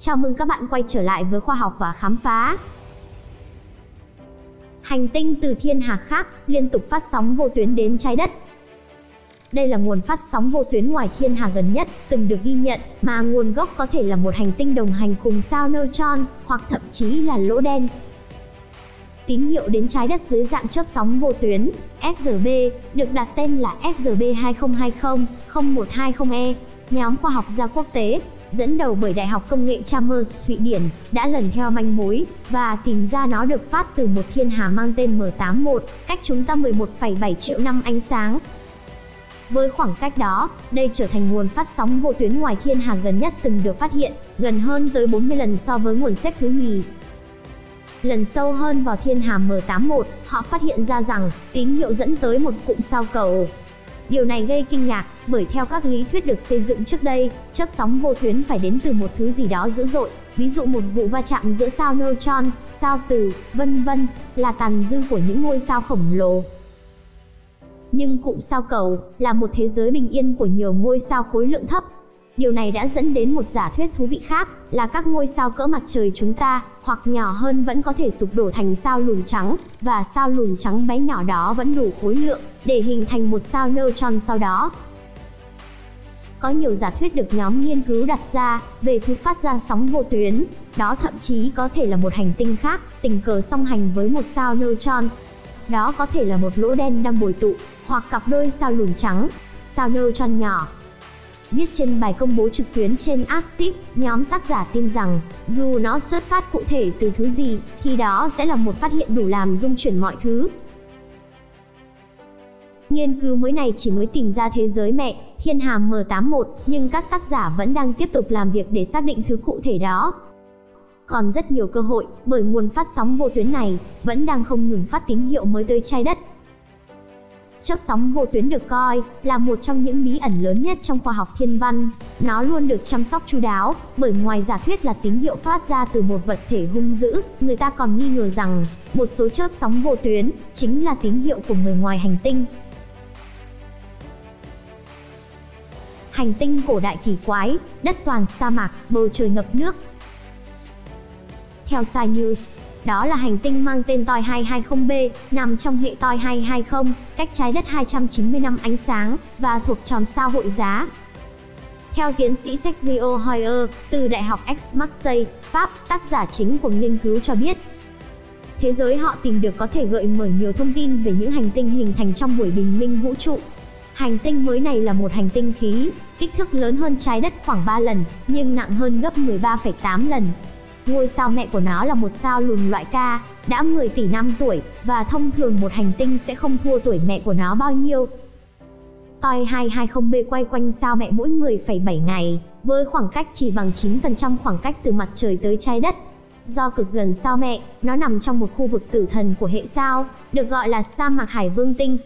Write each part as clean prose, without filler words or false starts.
Chào mừng các bạn quay trở lại với khoa học và khám phá. Hành tinh từ thiên hà khác liên tục phát sóng vô tuyến đến trái đất. Đây là nguồn phát sóng vô tuyến ngoài thiên hà gần nhất từng được ghi nhận, mà nguồn gốc có thể là một hành tinh đồng hành cùng sao neutron, hoặc thậm chí là lỗ đen. Tín hiệu đến trái đất dưới dạng chớp sóng vô tuyến, FGB, được đặt tên là FGB 2020-0120E. Nhóm khoa học gia quốc tế, dẫn đầu bởi Đại học Công nghệ Chalmers, Thụy Điển, đã lần theo manh mối và tìm ra nó được phát từ một thiên hà mang tên M81, cách chúng ta 11,7 triệu năm ánh sáng. Với khoảng cách đó, đây trở thành nguồn phát sóng vô tuyến ngoài thiên hà gần nhất từng được phát hiện, gần hơn tới 40 lần so với nguồn xếp thứ nhì. Lần sâu hơn vào thiên hà M81, họ phát hiện ra rằng tín hiệu dẫn tới một cụm sao cầu. Điều này gây kinh ngạc, bởi theo các lý thuyết được xây dựng trước đây, chớp sóng vô tuyến phải đến từ một thứ gì đó dữ dội, ví dụ một vụ va chạm giữa sao neutron, sao tử, vân vân, là tàn dư của những ngôi sao khổng lồ. Nhưng cụm sao cầu là một thế giới bình yên của nhiều ngôi sao khối lượng thấp. Điều này đã dẫn đến một giả thuyết thú vị khác, là các ngôi sao cỡ mặt trời chúng ta, hoặc nhỏ hơn vẫn có thể sụp đổ thành sao lùn trắng, và sao lùn trắng bé nhỏ đó vẫn đủ khối lượng để hình thành một sao neutron sau đó. Có nhiều giả thuyết được nhóm nghiên cứu đặt ra về thứ phát ra sóng vô tuyến, đó thậm chí có thể là một hành tinh khác, tình cờ song hành với một sao neutron. Đó có thể là một lỗ đen đang bồi tụ, hoặc cặp đôi sao lùn trắng, sao neutron nhỏ. Viết trên bài công bố trực tuyến trên Axios, nhóm tác giả tin rằng, dù nó xuất phát cụ thể từ thứ gì, thì đó sẽ là một phát hiện đủ làm rung chuyển mọi thứ. Nghiên cứu mới này chỉ mới tìm ra thế giới mẹ, thiên hà M81, nhưng các tác giả vẫn đang tiếp tục làm việc để xác định thứ cụ thể đó. Còn rất nhiều cơ hội, bởi nguồn phát sóng vô tuyến này vẫn đang không ngừng phát tín hiệu mới tới trái đất. Chớp sóng vô tuyến được coi là một trong những bí ẩn lớn nhất trong khoa học thiên văn. Nó luôn được chăm sóc chu đáo, bởi ngoài giả thuyết là tín hiệu phát ra từ một vật thể hung dữ, người ta còn nghi ngờ rằng một số chớp sóng vô tuyến chính là tín hiệu của người ngoài hành tinh. Hành tinh cổ đại kỳ quái, đất toàn sa mạc, bầu trời ngập nước. Theo Science News, đó là hành tinh mang tên TOI 220b, nằm trong hệ TOI 220, cách trái đất 290 năm ánh sáng, và thuộc chòm sao Hội Giá. Theo tiến sĩ Sergio Hoyer, từ Đại học Aix-Marseille, Pháp, tác giả chính của nghiên cứu cho biết, thế giới họ tìm được có thể gợi mở nhiều thông tin về những hành tinh hình thành trong buổi bình minh vũ trụ. Hành tinh mới này là một hành tinh khí, kích thước lớn hơn trái đất khoảng 3 lần, nhưng nặng hơn gấp 13,8 lần. Ngôi sao mẹ của nó là một sao lùn loại K, đã 10 tỷ năm tuổi, và thông thường một hành tinh sẽ không thua tuổi mẹ của nó bao nhiêu. TOI 220b quay quanh sao mẹ mỗi 10,7 ngày, với khoảng cách chỉ bằng 9% khoảng cách từ mặt trời tới trái đất. Do cực gần sao mẹ, nó nằm trong một khu vực tử thần của hệ sao, được gọi là sa mạc Hải Vương tinh.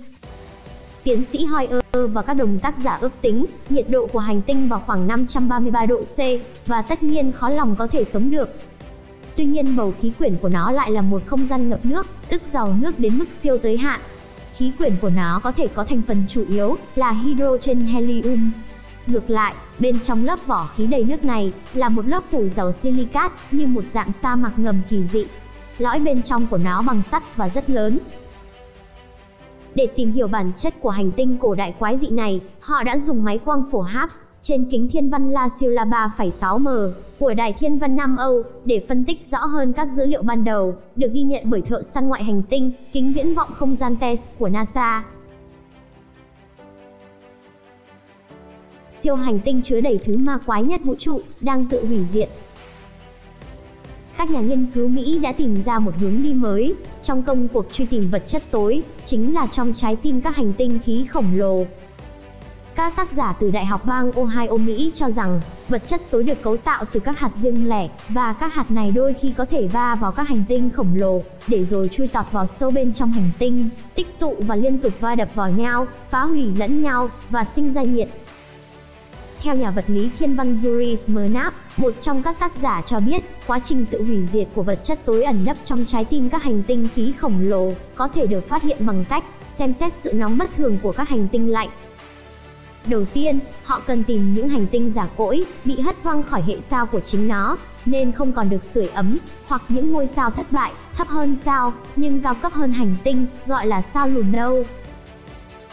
Tiến sĩ Hoyer và các đồng tác giả ước tính nhiệt độ của hành tinh vào khoảng 533 độ C, và tất nhiên khó lòng có thể sống được. Tuy nhiên bầu khí quyển của nó lại là một không gian ngập nước, tức giàu nước đến mức siêu tới hạn. Khí quyển của nó có thể có thành phần chủ yếu là hydrogen helium. Ngược lại, bên trong lớp vỏ khí đầy nước này là một lớp phủ dầu silicat, như một dạng sa mạc ngầm kỳ dị. Lõi bên trong của nó bằng sắt và rất lớn. Để tìm hiểu bản chất của hành tinh cổ đại quái dị này, họ đã dùng máy quang phổ HAPS trên kính thiên văn La Silla 3,6m của Đài Thiên văn Nam Âu để phân tích rõ hơn các dữ liệu ban đầu, được ghi nhận bởi thợ săn ngoại hành tinh, kính viễn vọng không gian TESS của NASA. Siêu hành tinh chứa đầy thứ ma quái nhất vũ trụ, đang tự hủy diệt. Các nhà nghiên cứu Mỹ đã tìm ra một hướng đi mới trong công cuộc truy tìm vật chất tối, chính là trong trái tim các hành tinh khí khổng lồ. Các tác giả từ Đại học bang Ohio, Mỹ cho rằng vật chất tối được cấu tạo từ các hạt riêng lẻ, và các hạt này đôi khi có thể va vào các hành tinh khổng lồ, để rồi chui tọt vào sâu bên trong hành tinh, tích tụ và liên tục va đập vào nhau, phá hủy lẫn nhau, và sinh ra nhiệt. Theo nhà vật lý thiên văn Yuri Smirnov, một trong các tác giả cho biết, quá trình tự hủy diệt của vật chất tối ẩn nấp trong trái tim các hành tinh khí khổng lồ có thể được phát hiện bằng cách xem xét sự nóng bất thường của các hành tinh lạnh. Đầu tiên, họ cần tìm những hành tinh già cỗi, bị hất văng khỏi hệ sao của chính nó, nên không còn được sưởi ấm, hoặc những ngôi sao thất bại, thấp hơn sao, nhưng cao cấp hơn hành tinh, gọi là sao lùn nâu.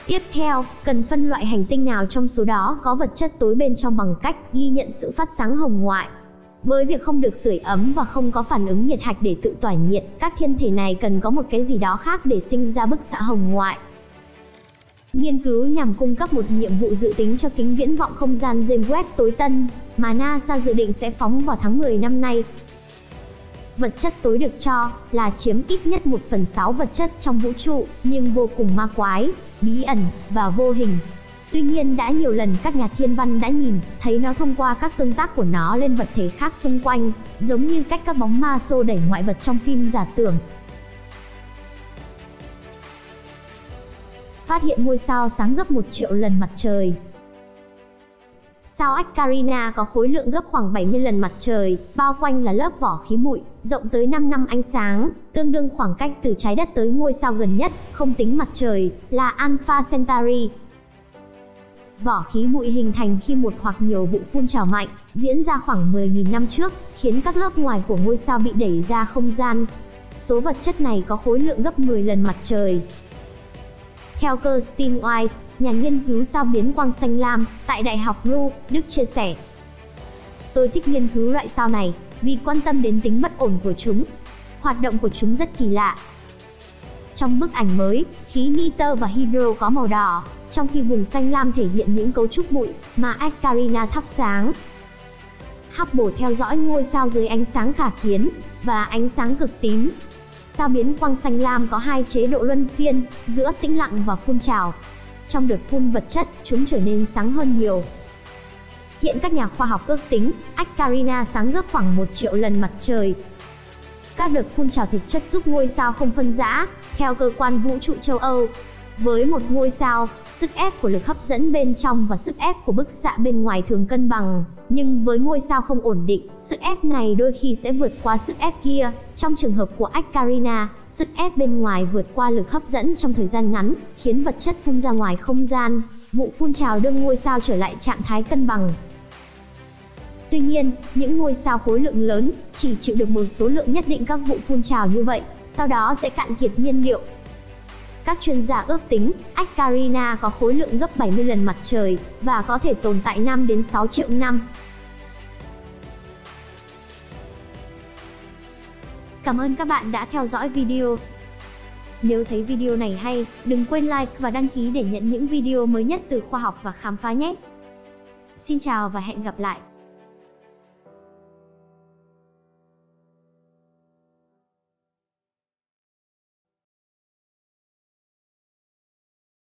Tiếp theo, cần phân loại hành tinh nào trong số đó có vật chất tối bên trong bằng cách ghi nhận sự phát sáng hồng ngoại. Với việc không được sưởi ấm và không có phản ứng nhiệt hạch để tự tỏa nhiệt, các thiên thể này cần có một cái gì đó khác để sinh ra bức xạ hồng ngoại. Nghiên cứu nhằm cung cấp một nhiệm vụ dự tính cho kính viễn vọng không gian James Webb tối tân, mà NASA dự định sẽ phóng vào tháng 10 năm nay. Vật chất tối được cho là chiếm ít nhất 1/6 vật chất trong vũ trụ, nhưng vô cùng ma quái, bí ẩn và vô hình. Tuy nhiên đã nhiều lần các nhà thiên văn đã nhìn thấy nó thông qua các tương tác của nó lên vật thể khác xung quanh, giống như cách các bóng ma xô đẩy ngoại vật trong phim giả tưởng. Phát hiện ngôi sao sáng gấp 1 triệu lần mặt trời. Sao ếch Carina có khối lượng gấp khoảng 70 lần mặt trời, bao quanh là lớp vỏ khí bụi, rộng tới 5 năm ánh sáng, tương đương khoảng cách từ trái đất tới ngôi sao gần nhất, không tính mặt trời, là Alpha Centauri. Vỏ khí bụi hình thành khi một hoặc nhiều vụ phun trào mạnh, diễn ra khoảng 10.000 năm trước, khiến các lớp ngoài của ngôi sao bị đẩy ra không gian. Số vật chất này có khối lượng gấp 10 lần mặt trời. Theo Kirsten Weiss, nhà nghiên cứu sao biến quang xanh lam tại Đại học Ruhr, Đức chia sẻ: "Tôi thích nghiên cứu loại sao này vì quan tâm đến tính bất ổn của chúng. Hoạt động của chúng rất kỳ lạ. Trong bức ảnh mới, khí nitơ và hydro có màu đỏ, trong khi vùng xanh lam thể hiện những cấu trúc bụi mà ếch Carina thắp sáng." Hubble theo dõi ngôi sao dưới ánh sáng khả kiến và ánh sáng cực tím. Sao biến quang xanh lam có hai chế độ luân phiên giữa tĩnh lặng và phun trào. Trong đợt phun vật chất, chúng trở nên sáng hơn nhiều. Hiện các nhà khoa học ước tính ếch Carina sáng gấp khoảng 1 triệu lần mặt trời. Các đợt phun trào thực chất giúp ngôi sao không phân rã, theo cơ quan vũ trụ châu Âu. Với một ngôi sao, sức ép của lực hấp dẫn bên trong và sức ép của bức xạ bên ngoài thường cân bằng, nhưng với ngôi sao không ổn định, sức ép này đôi khi sẽ vượt qua sức ép kia. Trong trường hợp của ếch Carina, sức ép bên ngoài vượt qua lực hấp dẫn trong thời gian ngắn, khiến vật chất phun ra ngoài không gian. Vụ phun trào đưa ngôi sao trở lại trạng thái cân bằng. Tuy nhiên, những ngôi sao khối lượng lớn chỉ chịu được một số lượng nhất định các vụ phun trào như vậy, sau đó sẽ cạn kiệt nhiên liệu. Các chuyên gia ước tính, ếch Carina có khối lượng gấp 70 lần mặt trời và có thể tồn tại 5 đến 6 triệu năm. Cảm ơn các bạn đã theo dõi video. Nếu thấy video này hay, đừng quên like và đăng ký để nhận những video mới nhất từ khoa học và khám phá nhé. Xin chào và hẹn gặp lại.